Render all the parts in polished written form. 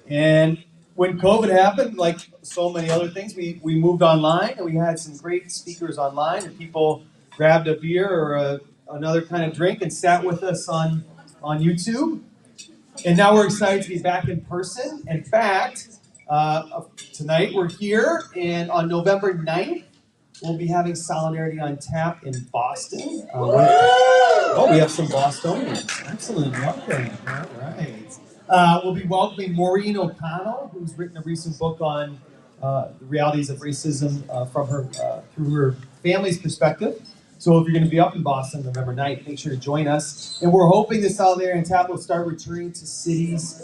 And when COVID happened, like so many other things, we moved online, and we had some great speakers online, and people grabbed a beer or another kind of drink and sat with us on YouTube. And now we're excited to be back in person. In fact, tonight we're here, and on November 9th, we'll be having Solidarity on Tap in Boston. We have some Bostonians. Excellent, welcome. All right. We'll be welcoming Maureen O'Connell, who's written a recent book on the realities of racism through her family's perspective. So if you're going to be up in Boston November 9th, make sure to join us. And we're hoping the Solidarity on Tap will start returning to cities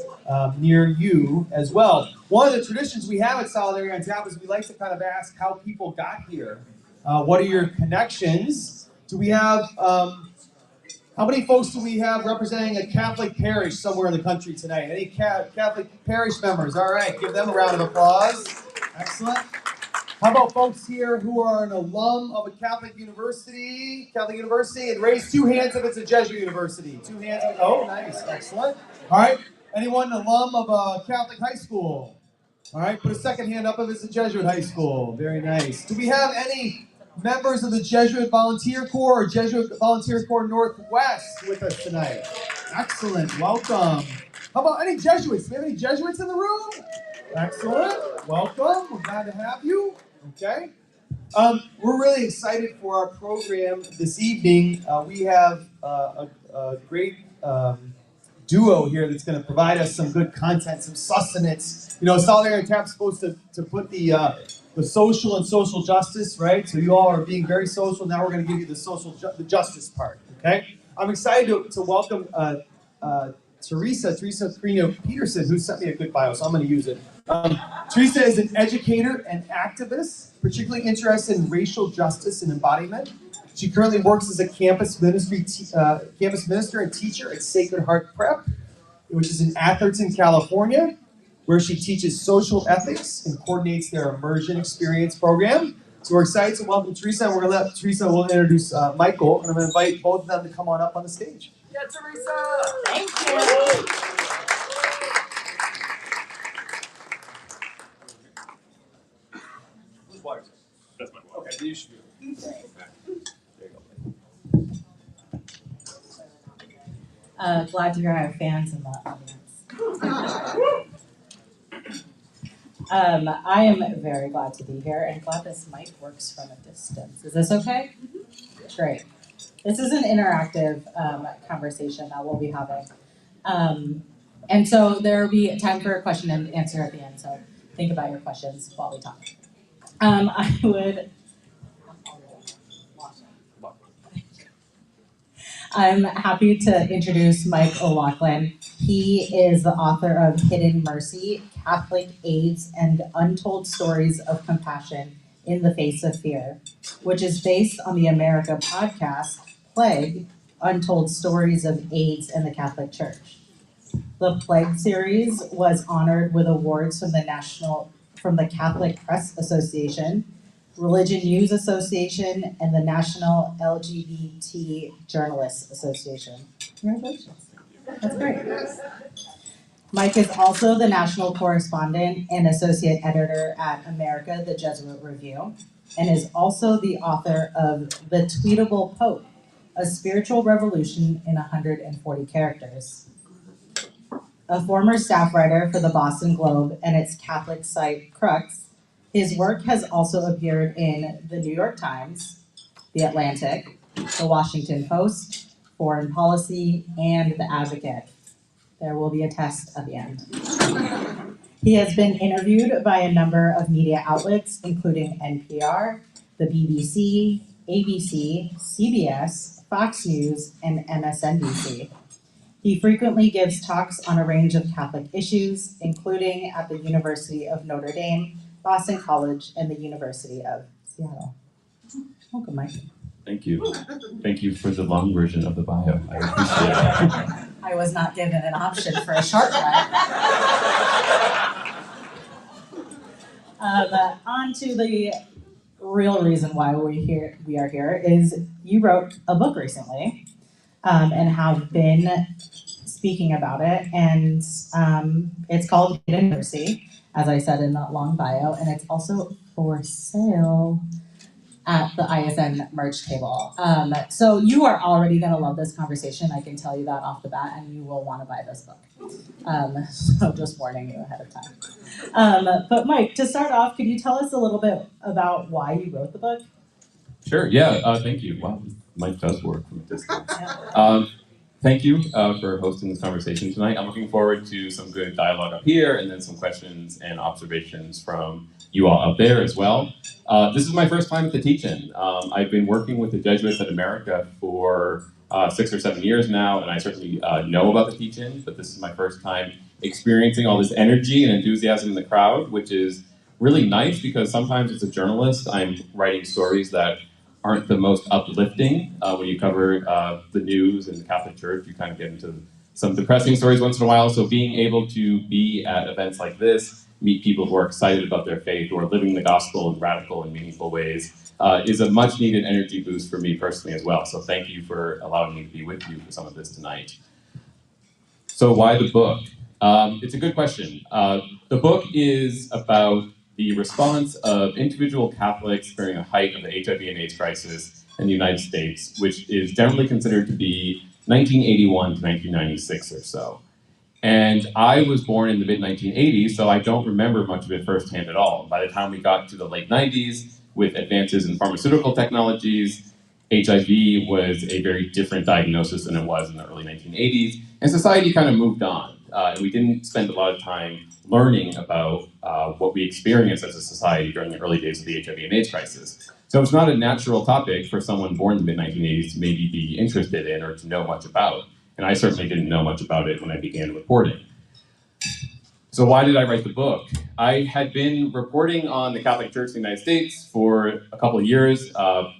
near you as well. One of the traditions we have at Solidarity on Tap is we like to kind of ask how people got here. What are your connections? Do we have, how many folks do we have representing a Catholic parish somewhere in the country tonight? Any Catholic parish members? All right, give them a round of applause. Excellent. How about folks here who are an alum of a Catholic university, and raise two hands if it's a Jesuit university. Two hands. Oh, nice. Excellent. All right. Anyone an alum of a Catholic high school? All right. Put a second hand up if it's a Jesuit high school. Very nice. Do we have any members of the Jesuit Volunteer Corps or Jesuit Volunteer Corps Northwest with us tonight? Excellent. Welcome. How about any Jesuits? Do we have any Jesuits in the room? Excellent. Welcome. We're glad to have you. Okay. We're really excited for our program this evening. We have a great duo here that's going to provide us some good content, some sustenance. You know, Solidarity on Tap is supposed to put the social and social justice, right? So you all are being very social. Now we're going to give you the justice part. Okay. I'm excited to welcome Teresa Carino Peterson, who sent me a good bio, so I'm going to use it. Teresa is an educator and activist, particularly interested in racial justice and embodiment. She currently works as a campus minister and teacher at Sacred Heart Prep, which is in Atherton, California, where she teaches social ethics and coordinates their immersion experience program. So we're excited to welcome Teresa, and we're going to let Teresa introduce Michael, and I'm going to invite both of them to come on up on the stage. Yeah, Teresa! Thank you! Water. That's my water. Okay, you should do it. There you go. Glad to hear I have fans in the audience. I am very glad to be here and glad this mic works from a distance. Is this okay? Mm-hmm. Great. This is an interactive conversation that we'll be having. And so there will be time for a question and answer at the end, so think about your questions while we talk. I'm happy to introduce Mike O'Loughlin. He is the author of Hidden Mercy, Catholic AIDS and Untold Stories of Compassion in the Face of Fear, which is based on the America podcast, Plague, Untold Stories of AIDS and the Catholic Church. The Plague series was honored with awards from the Catholic Press Association, Religion News Association, and the National LGBT Journalists Association. Congratulations. That's great. Mike is also the national correspondent and associate editor at America, the Jesuit Review, and is also the author of The Tweetable Pope, A Spiritual Revolution in 140 Characters. A former staff writer for the Boston Globe and its Catholic site Crux, his work has also appeared in the New York Times, The Atlantic, The Washington Post, Foreign Policy, and The Advocate. There will be a test at the end. He has been interviewed by a number of media outlets, including NPR, the BBC, ABC, CBS, Fox News, and MSNBC. He frequently gives talks on a range of Catholic issues, including at the University of Notre Dame, Boston College, and the University of Seattle. Welcome, Mike. Thank you. Thank you for the long version of the bio. I appreciate it. I was not given an option for a short one. On to the real reason why we are here is you wrote a book recently and have been speaking about it, and it's called Hidden Mercy, as I said in that long bio, and it's also for sale at the ISN merch table. So you are already going to love this conversation. I can tell you that off the bat, and you will want to buy this book. So just warning you ahead of time. But Mike, to start off, could you tell us a little bit about why you wrote the book? Sure, yeah, thank you. Wow, Mike does work from a distance. Yeah. Thank you for hosting this conversation tonight. I'm looking forward to some good dialogue up here and then some questions and observations from you all out there as well. This is my first time at the teach-in. I've been working with the Jesuits at America for 6 or 7 years now, and I certainly know about the teach-in, but this is my first time experiencing all this energy and enthusiasm in the crowd, which is really nice because sometimes as a journalist, I'm writing stories that aren't the most uplifting. When you cover the news and the Catholic Church, you kind of get into some depressing stories once in a while. So being able to be at events like this, meet people who are excited about their faith, who are living the gospel in radical and meaningful ways, is a much needed energy boost for me personally as well. So thank you for allowing me to be with you for some of this tonight. So why the book? It's a good question. The book is about the response of individual Catholics during the height of the HIV and AIDS crisis in the United States, which is generally considered to be 1981 to 1996 or so. And I was born in the mid-1980s, so I don't remember much of it firsthand at all. By the time we got to the late 90s, with advances in pharmaceutical technologies, HIV was a very different diagnosis than it was in the early 1980s, and society kind of moved on. And we didn't spend a lot of time learning about what we experienced as a society during the early days of the HIV and AIDS crisis. So it's not a natural topic for someone born in the mid-1980s to maybe be interested in or to know much about. And I certainly didn't know much about it when I began reporting. So why did I write the book? I had been reporting on the Catholic Church in the United States for a couple of years,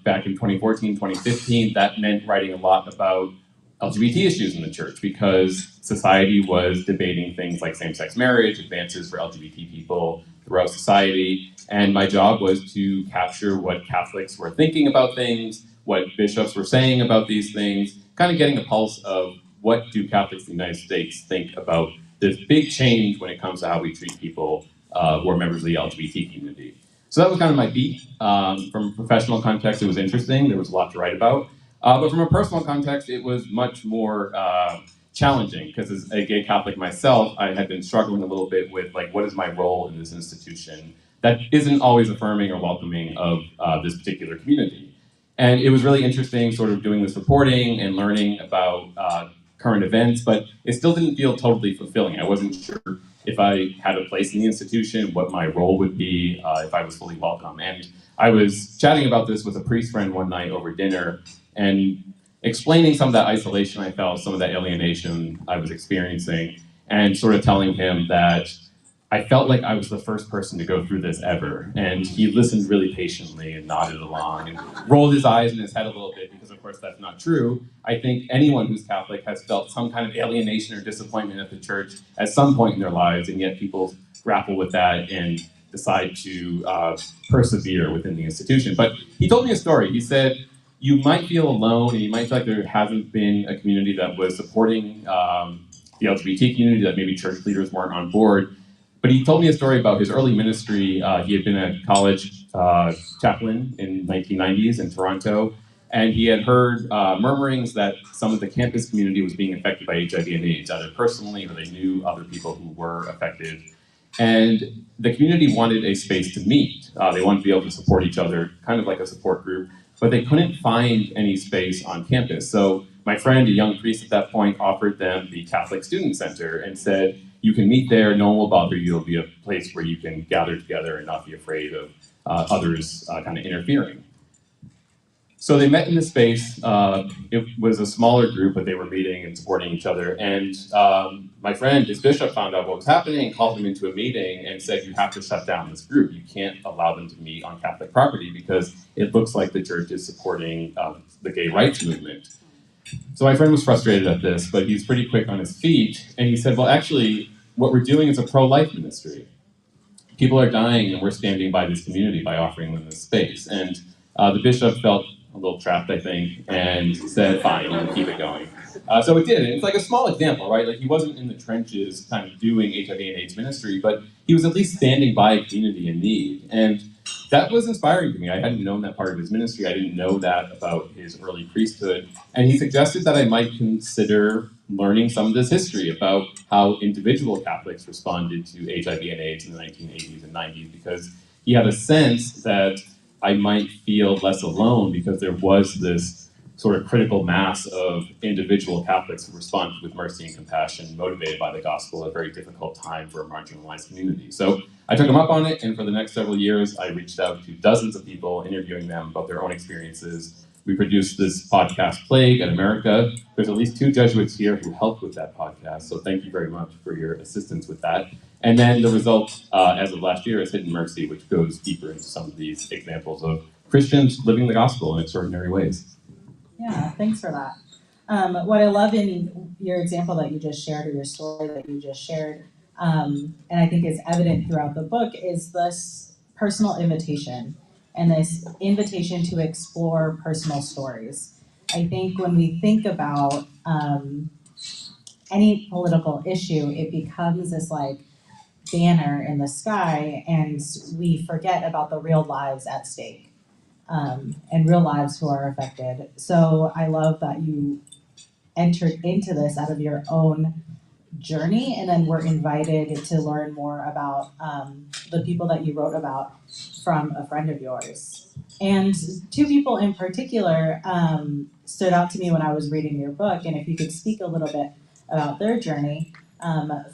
back in 2014, 2015. That meant writing a lot about LGBT issues in the church because society was debating things like same-sex marriage, advances for LGBT people throughout society, and my job was to capture what Catholics were thinking about things, what bishops were saying about these things, kind of getting a pulse of what do Catholics in the United States think about this big change when it comes to how we treat people who are members of the LGBT community. So that was kind of my beat. From a professional context, it was interesting. There was a lot to write about. But from a personal context, it was much more challenging because as a gay Catholic myself, I had been struggling a little bit with like, what is my role in this institution that isn't always affirming or welcoming of this particular community. And it was really interesting sort of doing this reporting and learning about current events, but it still didn't feel totally fulfilling. I wasn't sure if I had a place in the institution, what my role would be, if I was fully welcome. And I was chatting about this with a priest friend one night over dinner and explaining some of that isolation I felt, some of that alienation I was experiencing, and sort of telling him that I felt like I was the first person to go through this ever. And he listened really patiently and nodded along and rolled his eyes in his head a little bit because, of course, that's not true. I think anyone who's Catholic has felt some kind of alienation or disappointment at the church at some point in their lives, and yet people grapple with that and decide to persevere within the institution. But he told me a story. He said, you might feel alone and you might feel like there hasn't been a community that was supporting the LGBT community, that maybe church leaders weren't on board. But he told me a story about his early ministry. He had been a college chaplain in 1990s in Toronto, and he had heard murmurings that some of the campus community was being affected by HIV and AIDS, either personally or they knew other people who were affected. And the community wanted a space to meet. They wanted to be able to support each other, kind of like a support group, but they couldn't find any space on campus. So my friend, a young priest at that point, offered them the Catholic Student Center and said, you can meet there, no one will bother you, it'll be a place where you can gather together and not be afraid of others kind of interfering. So they met in this space. It was a smaller group, but they were meeting and supporting each other. And my friend, his bishop, found out what was happening and called him into a meeting and said, you have to shut down this group. You can't allow them to meet on Catholic property because it looks like the church is supporting the gay rights movement. So my friend was frustrated at this, but he's pretty quick on his feet. And he said, well, actually, what we're doing is a pro-life ministry. People are dying and we're standing by this community by offering them this space. And the bishop felt a little trapped, I think, and said, fine, you can keep it going. So it did. And it's like a small example, right? Like he wasn't in the trenches kind of doing HIV and AIDS ministry, but he was at least standing by a community in need. And that was inspiring to me. I hadn't known that part of his ministry. I didn't know that about his early priesthood. And he suggested that I might consider learning some of this history about how individual Catholics responded to HIV and AIDS in the 1980s and 90s, because he had a sense that I might feel less alone because there was this sort of critical mass of individual Catholics who responded with mercy and compassion, motivated by the gospel at a very difficult time for a marginalized community. So I took him up on it, and for the next several years, I reached out to dozens of people, interviewing them about their own experiences. We produced this podcast, Plague in America. There's at least 2 Jesuits here who helped with that podcast, so thank you very much for your assistance with that. And then the result, as of last year, is Hidden Mercy, which goes deeper into some of these examples of Christians living the gospel in extraordinary ways. Yeah, thanks for that. What I love in your example that you just shared, or your story that you just shared, and I think is evident throughout the book, is this personal invitation and this invitation to explore personal stories. I think when we think about any political issue, it becomes this like banner in the sky, and we forget about the real lives at stake. And real lives who are affected. So I love that you entered into this out of your own journey, and then were invited to learn more about the people that you wrote about from a friend of yours. And 2 people in particular stood out to me when I was reading your book, and if you could speak a little bit about their journey,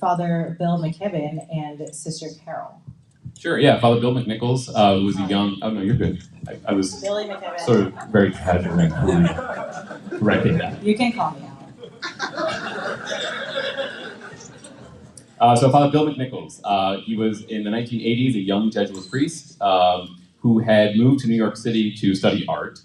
Father Bill McKibben and Sister Carol. Sure, yeah. Father Bill McNichols, who was a young... Oh, no, you're good. I was Billy McKibben. sort of very casual and coolly correcting that. You can call me out. So Father Bill McNichols, he was in the 1980s a young Jesuit priest who had moved to New York City to study art.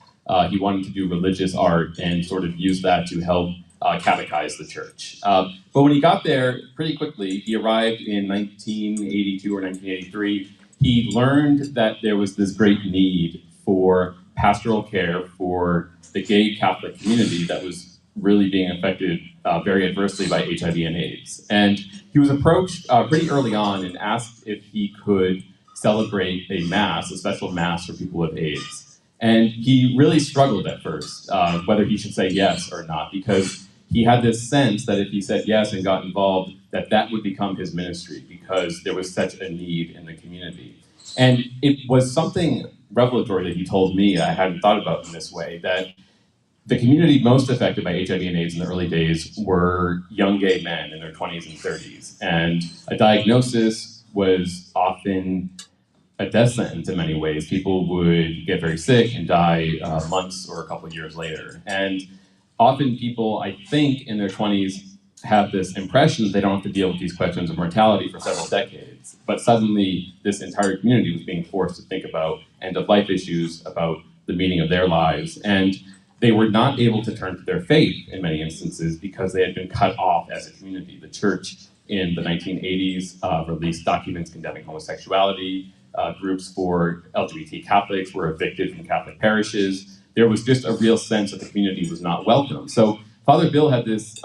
He wanted to do religious art and sort of use that to help catechize the church. But when he got there, pretty quickly, he arrived in 1982 or 1983, he learned that there was this great need for pastoral care for the gay Catholic community that was really being affected very adversely by HIV and AIDS. And he was approached pretty early on and asked if he could celebrate a mass, a special mass for people with AIDS. And he really struggled at first, whether he should say yes or not, because he had this sense that if he said yes and got involved, that that would become his ministry, because there was such a need in the community. And it was something revelatory that he told me I hadn't thought about in this way, that the community most affected by HIV and AIDS in the early days were young gay men in their 20s and 30s. And a diagnosis was often a death sentence in many ways. People would get very sick and die months or a couple of years later. And often people, I think, in their 20s have this impression that they don't have to deal with these questions of mortality for several decades. But suddenly, this entire community was being forced to think about end-of-life issues, about the meaning of their lives. And they were not able to turn to their faith in many instances because they had been cut off as a community. The church in the 1980s released documents condemning homosexuality. Groups for LGBT Catholics were evicted from Catholic parishes. There was just a real sense that the community was not welcome. So Father Bill had this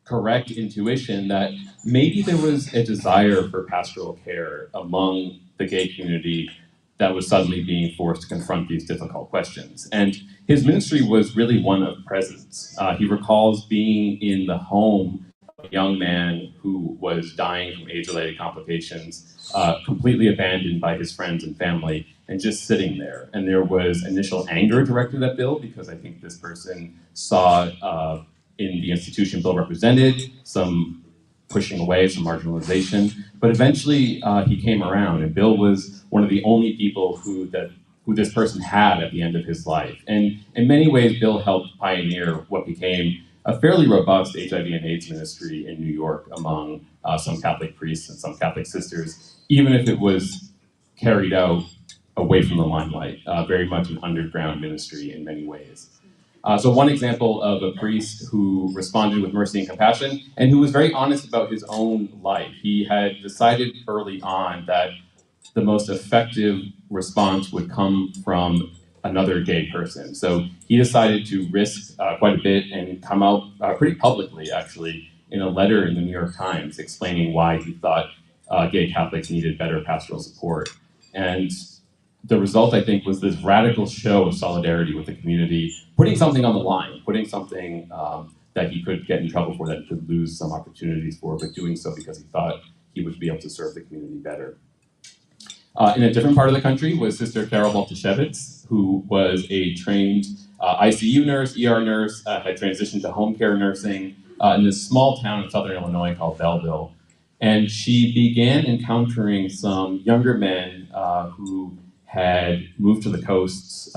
correct intuition that maybe there was a desire for pastoral care among the gay community that was suddenly being forced to confront these difficult questions. And his ministry was really one of presence. He recalls being in the home of a young man who was dying from age-related complications, completely abandoned by his friends and family, and just sitting there. And there was initial anger directed at Bill, because I think this person saw in the institution Bill represented some pushing away, some marginalization. But eventually he came around, and Bill was one of the only people who this person had at the end of his life. And in many ways, Bill helped pioneer what became a fairly robust HIV and AIDS ministry in New York among some Catholic priests and some Catholic sisters, even if it was carried out away from the limelight, very much an underground ministry in many ways. So one example of a priest who responded with mercy and compassion, and who was very honest about his own life. He had decided early on that the most effective response would come from another gay person. So he decided to risk quite a bit and come out pretty publicly, actually, in a letter in the New York Times explaining why he thought gay Catholics needed better pastoral support. And the result, I think, was this radical show of solidarity with the community, putting something on the line, putting something that he could get in trouble for, that he could lose some opportunities for, but doing so because he thought he would be able to serve the community better. In a different part of the country was Sister Carol Baltashevitz, who was a trained ICU nurse, ER nurse, had transitioned to home care nursing in this small town in southern Illinois called Belleville. And she began encountering some younger men who had moved to the coasts,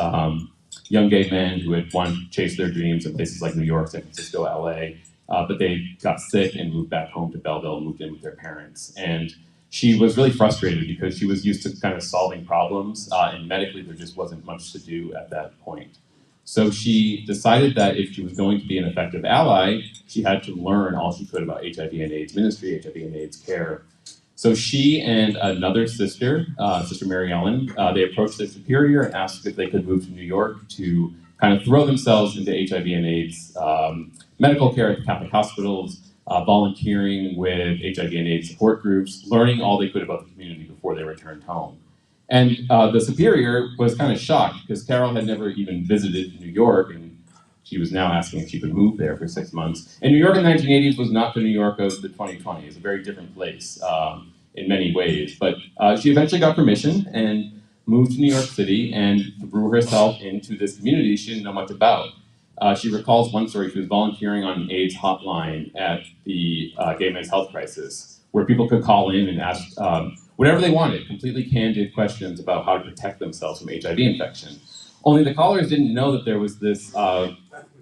young gay men who had wanted to chase their dreams in places like New York, San Francisco, LA, but they got sick and moved back home to Belleville and moved in with their parents. And she was really frustrated because she was used to kind of solving problems, and medically there just wasn't much to do at that point. So she decided that if she was going to be an effective ally, she had to learn all she could about HIV and AIDS ministry, HIV and AIDS care. So she and another sister, Sister Mary Ellen, they approached their superior and asked if they could move to New York to kind of throw themselves into HIV and AIDS medical care at the Catholic hospitals, volunteering with HIV and AIDS support groups, learning all they could about the community before they returned home. And the superior was kind of shocked because Carol had never even visited New York, and she was now asking if she could move there for 6 months. And New York in the 1980s was not the New York of the 2020. It's a very different place in many ways. But she eventually got permission and moved to New York City and threw herself into this community she didn't know much about. She recalls one story. She was volunteering on an AIDS hotline at the gay men's health crisis, where people could call in and ask whatever they wanted, completely candid questions about how to protect themselves from HIV infection. Only the callers didn't know that there was this kind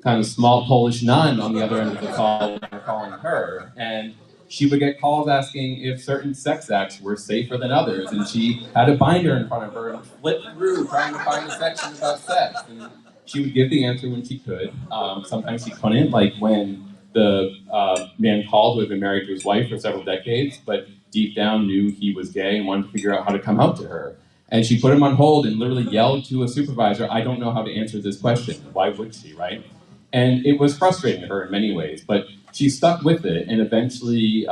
of small Polish nun on the other end of the call calling her, and she would get calls asking if certain sex acts were safer than others, and she had a binder in front of her and flip through trying to find a section about sex. And she would give the answer when she could. Sometimes she couldn't, like when the man called who had been married to his wife for several decades, but deep down knew he was gay and wanted to figure out how to come out to her. And she put him on hold and literally yelled to a supervisor, "I don't know how to answer this question." Why would she, right? And it was frustrating to her in many ways, but she stuck with it, and eventually,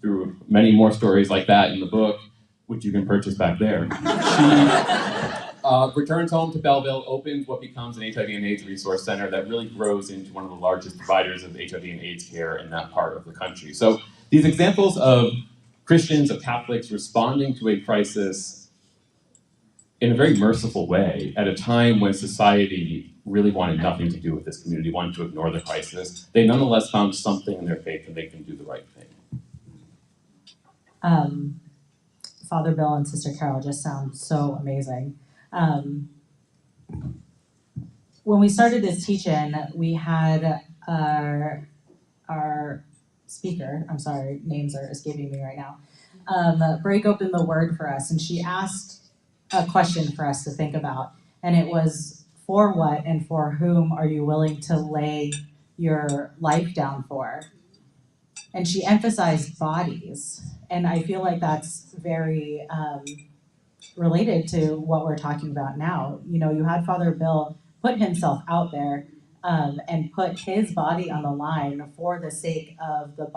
through many more stories like that in the book, which you can purchase back there, she returns home to Belleville, opens what becomes an HIV and AIDS resource center that really grows into one of the largest providers of HIV and AIDS care in that part of the country. So these examples of Christians, of Catholics responding to a crisis in a very merciful way at a time when society really wanted nothing to do with this community, wanted to ignore the crisis, they nonetheless found something in their faith that they can do the right thing. Father Bill and Sister Carol just sound so amazing. When we started this teach-in, we had our speaker, I'm sorry, names are escaping me right now, break open the word for us, and she asked a question for us to think about, and it was, for what and for whom are you willing to lay your life down for? And she emphasized bodies, and I feel like that's very related to what we're talking about now. You know, you had Father Bill put himself out there and put his body on the line for the sake of the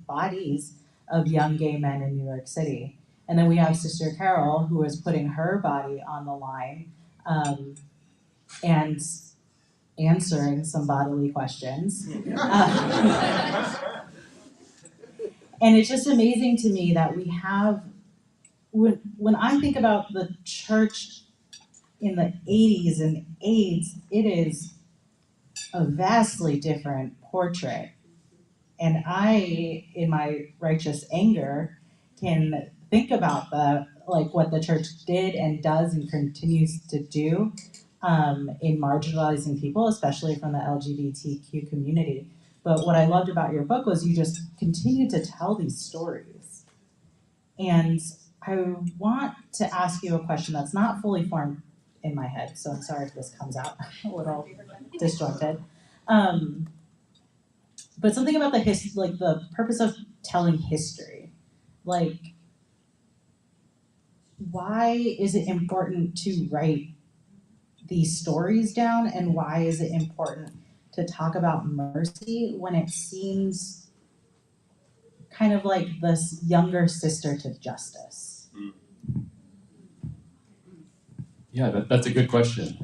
bodies of young gay men in New York City. And then we have Sister Carol, who is putting her body on the line and answering some bodily questions. And it's just amazing to me that we have, when I think about the church in the 80s and AIDS, it is a vastly different portrait. And I, in my righteous anger, can think about what the church did and does and continues to do in marginalizing people, especially from the LGBTQ community. But what I loved about your book was you just continued to tell these stories. And I want to ask you a question that's not fully formed in my head, so I'm sorry if this comes out a little disjointed. But something about the purpose of telling history. Like, why is it important to write these stories down, and why is it important to talk about mercy when it seems kind of like this younger sister to justice? Yeah, that's a good question.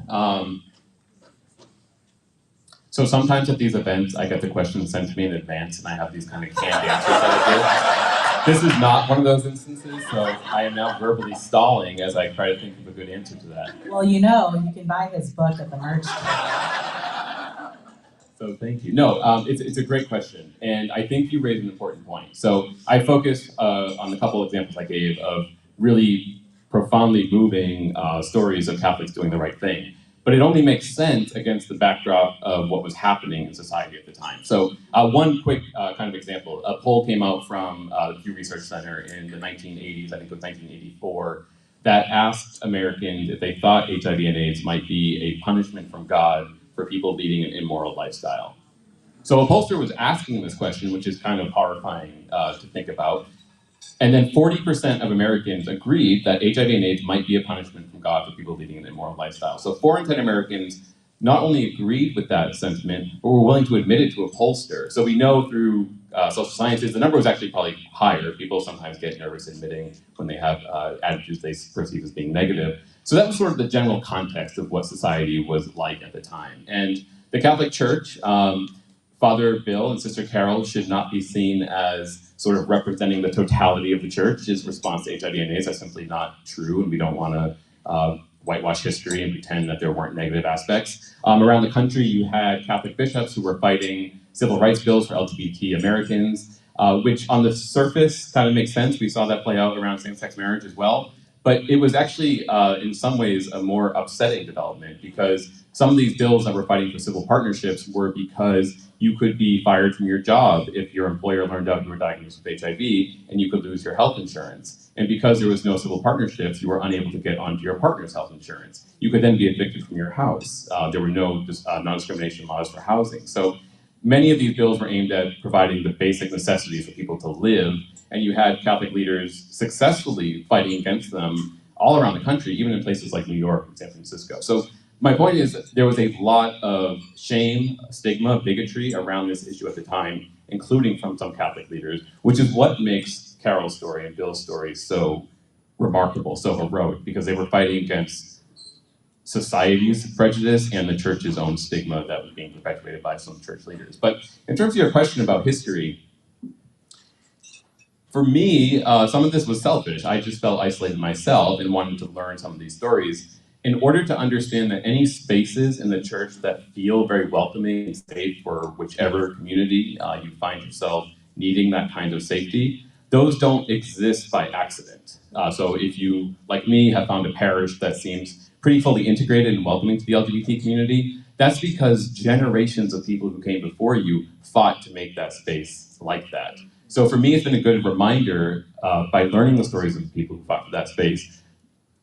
So sometimes at these events, I get the questions sent to me in advance, and I have these kind of canned answers that I give. This is not one of those instances, so I am now verbally stalling as I try to think of a good answer to that. Well, you can buy his book at the merch table. So thank you. No, it's a great question, and I think you raised an important point. So I focused on the couple examples I gave of really profoundly moving stories of Catholics doing the right thing. But it only makes sense against the backdrop of what was happening in society at the time. So one quick kind of example, a poll came out from the Pew Research Center in the 1980s, I think it was 1984, that asked Americans if they thought HIV and AIDS might be a punishment from God for people leading an immoral lifestyle. So a pollster was asking this question, which is kind of horrifying to think about. And then 40% of Americans agreed that HIV and AIDS might be a punishment from God for people leading an immoral lifestyle. So 4 in 10 Americans not only agreed with that sentiment, but were willing to admit it to a pollster. So we know through social sciences, the number was actually probably higher. People sometimes get nervous admitting when they have attitudes they perceive as being negative. So that was sort of the general context of what society was like at the time. And the Catholic Church, Father Bill and Sister Carol should not be seen as sort of representing the totality of the church's response to HIV and AIDS. That's simply not true, and we don't want to whitewash history and pretend that there weren't negative aspects. Around the country, you had Catholic bishops who were fighting civil rights bills for LGBT Americans, which on the surface kind of makes sense. We saw that play out around same-sex marriage as well. But it was actually, in some ways, a more upsetting development because some of these bills that were fighting for civil partnerships were because you could be fired from your job if your employer learned out you were diagnosed with HIV, and you could lose your health insurance. And because there was no civil partnerships, you were unable to get onto your partner's health insurance. You could then be evicted from your house. There were no non-discrimination laws for housing. So many of these bills were aimed at providing the basic necessities for people to live, and you had Catholic leaders successfully fighting against them all around the country, even in places like New York and San Francisco. So my point is that there was a lot of shame, stigma, bigotry around this issue at the time, including from some Catholic leaders, which is what makes Carol's story and Bill's story so remarkable, so heroic, because they were fighting against society's prejudice and the church's own stigma that was being perpetuated by some church leaders. But in terms of your question about history, for me, some of this was selfish. I just felt isolated myself and wanted to learn some of these stories in order to understand that any spaces in the church that feel very welcoming and safe for whichever community you find yourself needing that kind of safety, those don't exist by accident. So if you, like me, have found a parish that seems pretty fully integrated and welcoming to the LGBT community, that's because generations of people who came before you fought to make that space like that. So for me, it's been a good reminder by learning the stories of the people who fought for that space,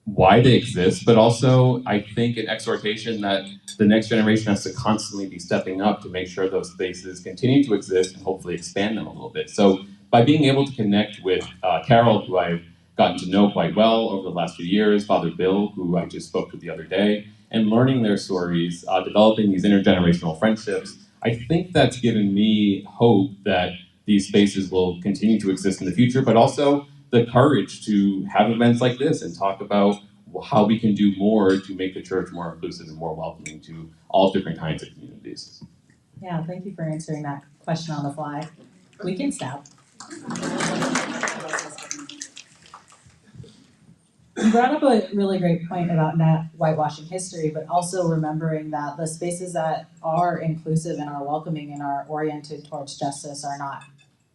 why they exist, but also I think an exhortation that the next generation has to constantly be stepping up to make sure those spaces continue to exist and hopefully expand them a little bit. So by being able to connect with Carol, who I've gotten to know quite well over the last few years, Father Bill, who I just spoke to the other day, and learning their stories, developing these intergenerational friendships, I think that's given me hope that these spaces will continue to exist in the future, but also the courage to have events like this and talk about how we can do more to make the church more inclusive and more welcoming to all different kinds of communities. Yeah, thank you for answering that question on the fly. We can stop. You brought up a really great point about not whitewashing history, but also remembering that the spaces that are inclusive and are welcoming and are oriented towards justice are not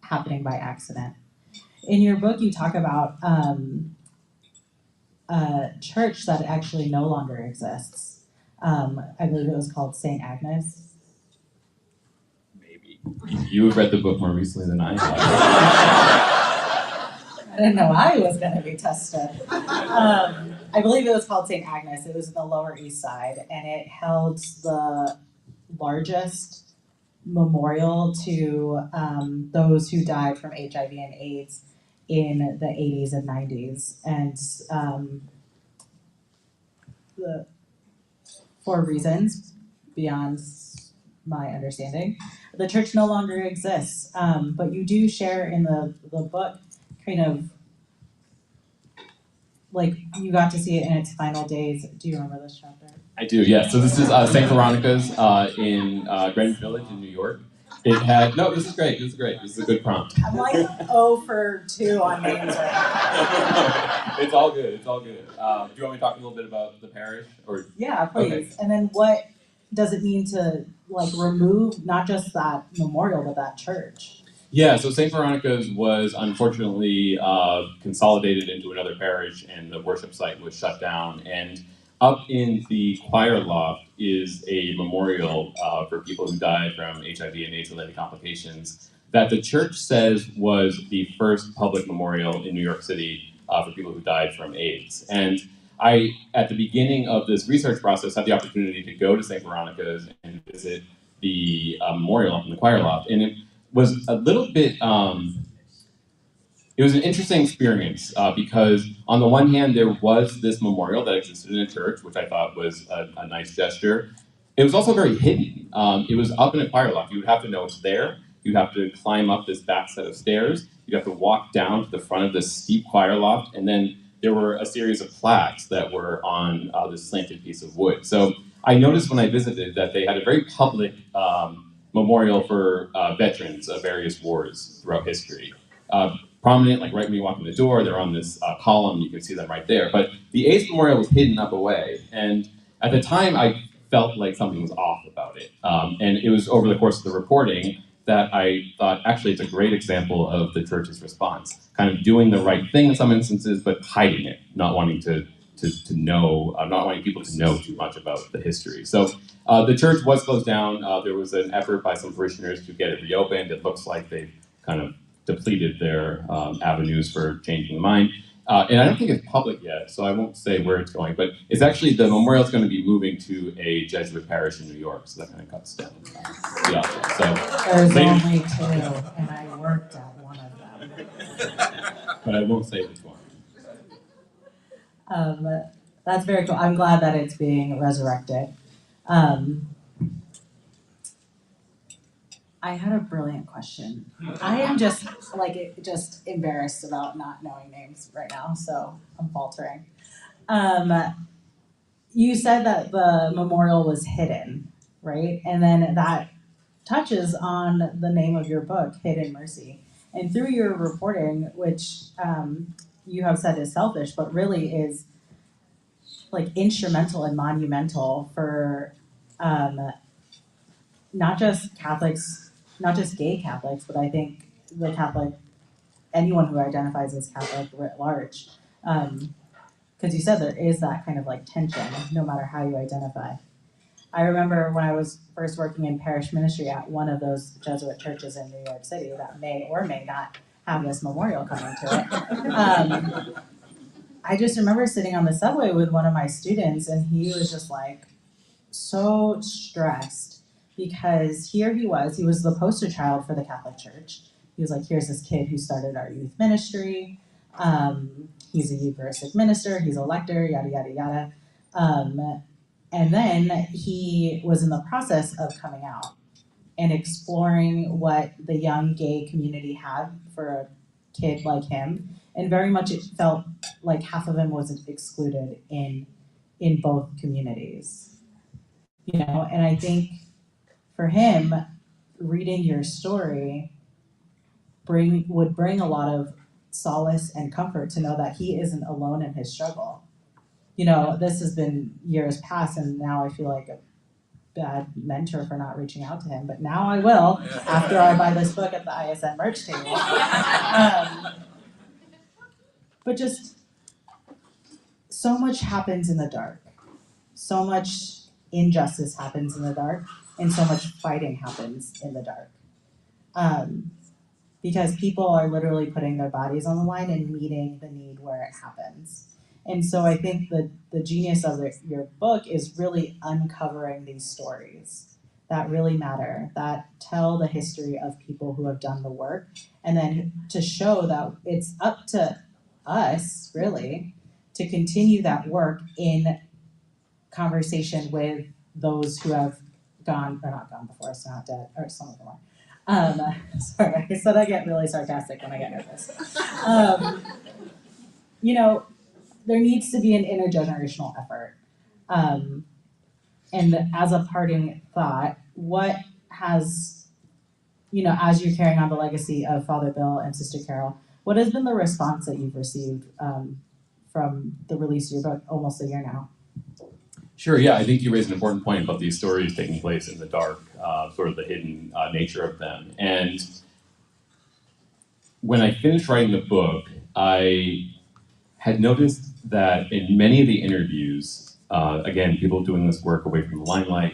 happening by accident. In your book, you talk about a church that actually no longer exists. I believe it was called St. Agnes. Maybe. You have read the book more recently than I have. I didn't know I was going to be tested. I believe it was called St. Agnes. It was in the Lower East Side, and it held the largest memorial to those who died from HIV and AIDS in the 80s and 90s. And the for reasons beyond my understanding, the church no longer exists. But you do share in the book kind of like you got to see it in its final days. Do you remember this chapter? I do, yeah. So this is St. Veronica's in Greenwich Village in New York. It had, no, this is great, this is great. This is a good prompt. I'm like 0 for 2 on names right now. It's all good, it's all good. Do you want me to talk a little bit about the parish? Or Yeah, please. Okay. And then what does it mean to like remove not just that memorial, but that church? Yeah, so St. Veronica's was unfortunately consolidated into another parish, and the worship site was shut down. And up in the choir loft is a memorial for people who died from HIV and AIDS-related complications that the church says was the first public memorial in New York City for people who died from AIDS. And I, at the beginning of this research process, had the opportunity to go to St. Veronica's and visit the memorial up in the choir loft. And it was a little bit, it was an interesting experience because on the one hand, there was this memorial that existed in a church, which I thought was a nice gesture. It was also very hidden. It was up in a choir loft. You would have to know it's there. You'd have to climb up this back set of stairs. You'd have to walk down to the front of this steep choir loft, and then there were a series of plaques that were on this slanted piece of wood. So I noticed when I visited that they had a very public memorial for veterans of various wars throughout history. Prominent, like right when you walk in the door, they're on this column, you can see them right there. But the AIDS memorial was hidden up away, and at the time I felt like something was off about it. And it was over the course of the reporting that I thought, actually, it's a great example of the church's response, kind of doing the right thing in some instances, but hiding it, not wanting to know, not wanting people to know too much about the history. So the church was closed down. There was an effort by some parishioners to get it reopened. It looks like they've kind of depleted their avenues for changing the mind. And I don't think it's public yet, so I won't say where it's going, but it's actually, the memorial is going to be moving to a Jesuit parish in New York, so that kind of cuts down the options. So, There's later, only 2, and I worked at one of them. but I won't say which one. That's very cool. I'm glad that it's being resurrected. I had a brilliant question. I am just just embarrassed about not knowing names right now, so I'm faltering. You said that the memorial was hidden, right? And then that touches on the name of your book, Hidden Mercy. And through your reporting, which you have said is selfish, but really is like instrumental and monumental for not just Catholics, not just gay Catholics, but I think the Catholic, anyone who identifies as Catholic writ large. Because you said there is that kind of like tension, no matter how you identify. I remember when I was first working in parish ministry at one of those Jesuit churches in New York City that may or may not have this memorial coming to it. I just remember sitting on the subway with one of my students, and he was just like so stressed because here he was the poster child for the Catholic Church. He was like, here's this kid who started our youth ministry. He's a Eucharistic minister, he's a lector, yada, yada, yada. And then he was in the process of coming out and exploring what the young gay community had for a kid like him. And very much it felt like half of him was excluded in both communities. You know, and I think for him, reading your story would bring a lot of solace and comfort to know that he isn't alone in his struggle. You know, this has been years past, and now I feel like a bad mentor for not reaching out to him, but now I will after I buy this book at the ISN merch table. But just so much happens in the dark. So much injustice happens in the dark, and so much fighting happens in the dark. Because people are literally putting their bodies on the line and meeting the need where it happens. And so I think the genius of your book is really uncovering these stories that really matter, that tell the history of people who have done the work, and then to show that it's up to us, really, to continue that work in conversation with those who have gone, or not gone before us, not dead, or some of them are. Sorry, I said I get really sarcastic when I get nervous. You know, there needs to be an intergenerational effort. And as a parting thought, what has, as you're carrying on the legacy of Father Bill and Sister Carol, what has been the response that you've received from the release of your book almost a year now? Sure, yeah, I think you raised an important point about these stories taking place in the dark, sort of the hidden nature of them. And when I finished writing the book, I had noticed that in many of the interviews, again, people doing this work away from the limelight,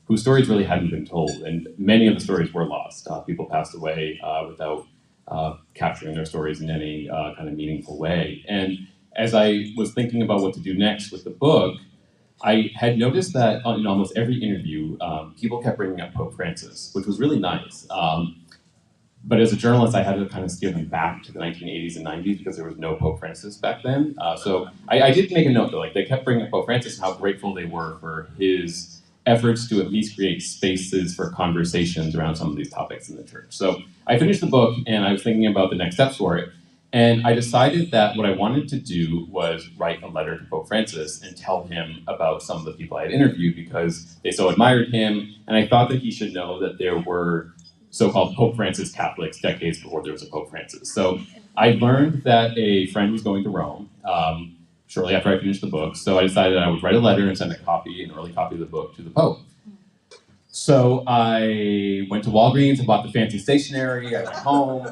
whose stories really hadn't been told, and many of the stories were lost. People passed away without capturing their stories in any kind of meaningful way. And as I was thinking about what to do next with the book, I had noticed that in almost every interview, people kept bringing up Pope Francis, which was really nice. But as a journalist, I had to kind of steer them back to the 1980s and 90s because there was no Pope Francis back then. So I did make a note though, like they kept bringing up Pope Francis and how grateful they were for his efforts to at least create spaces for conversations around some of these topics in the church. So I finished the book and I was thinking about the next steps for it. And I decided that what I wanted to do was write a letter to Pope Francis and tell him about some of the people I had interviewed because they so admired him. And I thought that he should know that there were so-called Pope Francis Catholics decades before there was a Pope Francis. So I learned that a friend was going to Rome shortly after I finished the book. So I decided I would write a letter and send an early copy of the book to the Pope. So I went to Walgreens and bought the fancy stationery. I went home,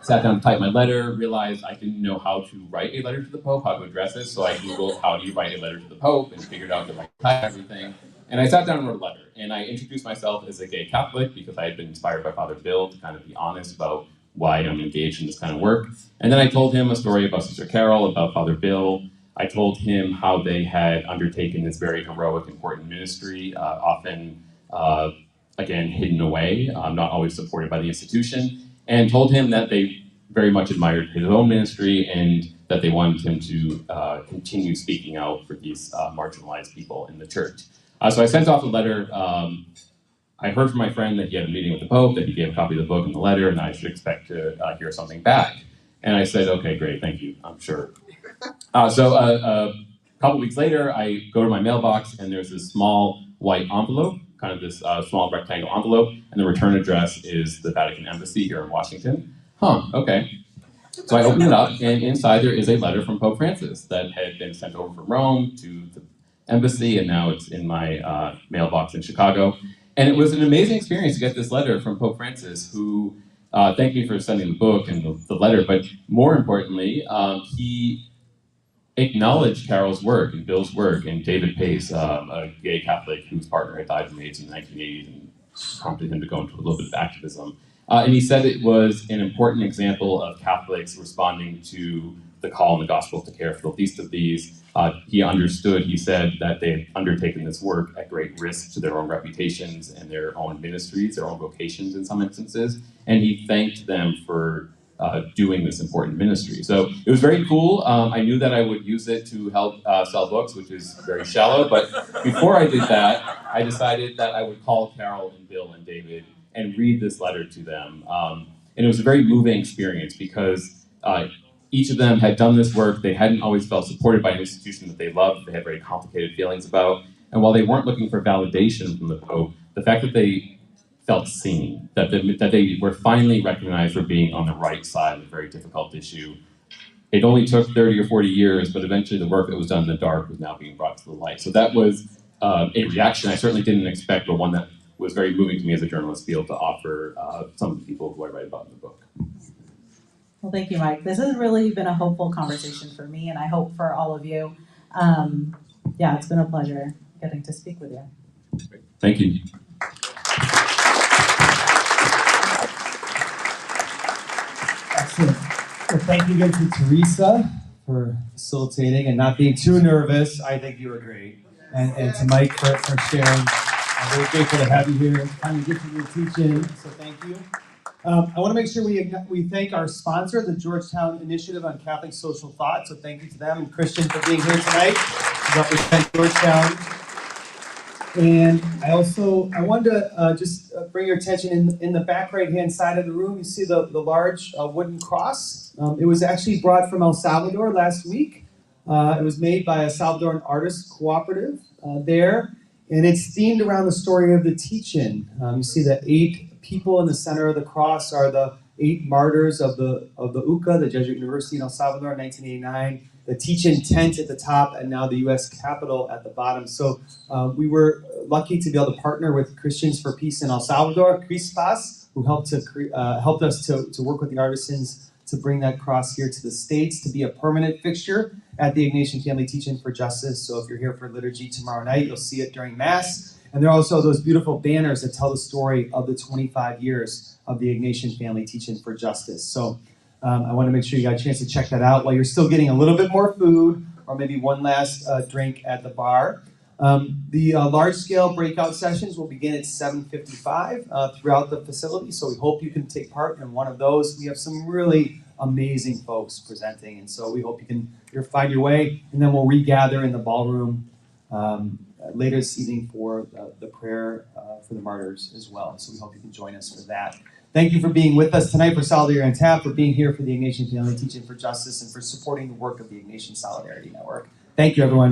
sat down to type my letter, realized I didn't know how to write a letter to the Pope, how to address it. So I Googled how do you write a letter to the Pope and figured out that I could type everything. And I sat down and wrote a letter. And I introduced myself as a gay Catholic because I had been inspired by Father Bill to kind of be honest about why I'm engaged in this kind of work. And then I told him a story about Sister Carol, about Father Bill. I told him how they had undertaken this very heroic, important ministry, often, again, hidden away, not always supported by the institution, and told him that they very much admired his own ministry and that they wanted him to continue speaking out for these marginalized people in the church. So I sent off a letter. I heard from my friend that he had a meeting with the Pope, that he gave a copy of the book and the letter, and I should expect to hear something back. And I said, okay, great, thank you, I'm sure. So a couple weeks later, I go to my mailbox, and there's this small white envelope, kind of this small rectangle envelope, and the return address is the Vatican Embassy here in Washington. Okay. So I open it up, and inside there is a letter from Pope Francis that had been sent over from Rome to the embassy, and now it's in my mailbox in Chicago. And it was an amazing experience to get this letter from Pope Francis, who thanked me for sending the book and the letter, but more importantly, he acknowledged Carol's work and Bill's work and David Pace, a gay Catholic whose partner had died from AIDS in the 1980s and prompted him to go into a little bit of activism. And he said it was an important example of Catholics responding to the call in the Gospel to care for the least of these. He understood, he said, that they had undertaken this work at great risk to their own reputations and their own ministries, their own vocations in some instances, and he thanked them for doing this important ministry. So it was very cool. I knew that I would use it to help sell books, which is very shallow, but before I did that, I decided that I would call Carol and Bill and David and read this letter to them. And it was a very moving experience because each of them had done this work. They hadn't always felt supported by an institution that they loved, they had very complicated feelings about. And while they weren't looking for validation from the Pope, the fact that they felt seen, that they were finally recognized for being on the right side of a very difficult issue. It only took 30 or 40 years, but eventually the work that was done in the dark was now being brought to the light. So that was a reaction I certainly didn't expect, but one that was very moving to me as a journalist to be able to offer some of the people who I write about in the book. Well, thank you, Mike. This has really been a hopeful conversation for me, and I hope for all of you. Yeah, it's been a pleasure getting to speak with you. Thank you. Excellent. Well, thank you again to Teresa for facilitating and not being too nervous. I think you were great. And to Mike for sharing. I'm very grateful to have you here. It's time to get to your teaching, so thank you. I want to make sure we thank our sponsor, the Georgetown Initiative on Catholic Social Thought. So thank you to them and Christian for being here tonight to represent Georgetown. And I wanted to just bring your attention in the back right hand side of the room. You see the large wooden cross. It was actually brought from El Salvador last week. It was made by a Salvadoran artist cooperative there, and it's themed around the story of the teach-in. You see the 8 people in the center of the cross are the 8 martyrs of the UCA, the Jesuit University in El Salvador in 1989. The teach-in tent at the top, and now the U.S. Capitol at the bottom. So we were lucky to be able to partner with Christians for Peace in El Salvador, CRISPAS, who helped us to work with the artisans to bring that cross here to the States to be a permanent fixture at the Ignatian Family Teach-in for Justice. So if you're here for liturgy tomorrow night, you'll see it during Mass. And there are also those beautiful banners that tell the story of the 25 years of the Ignatian Family Teach-in for Justice. So I want to make sure you got a chance to check that out while you're still getting a little bit more food or maybe one last drink at the bar. The large-scale breakout sessions will begin at 7:55 throughout the facility, so we hope you can take part in one of those. We have some really amazing folks presenting, and so we hope you can find your way, and then we'll regather in the ballroom later this evening for the prayer for the martyrs as well. So we hope you can join us for that. Thank you for being with us tonight for Solidarity on Tap, for being here for the Ignatian Family Teach-in for Justice, and for supporting the work of the Ignatian Solidarity Network. Thank you, everyone.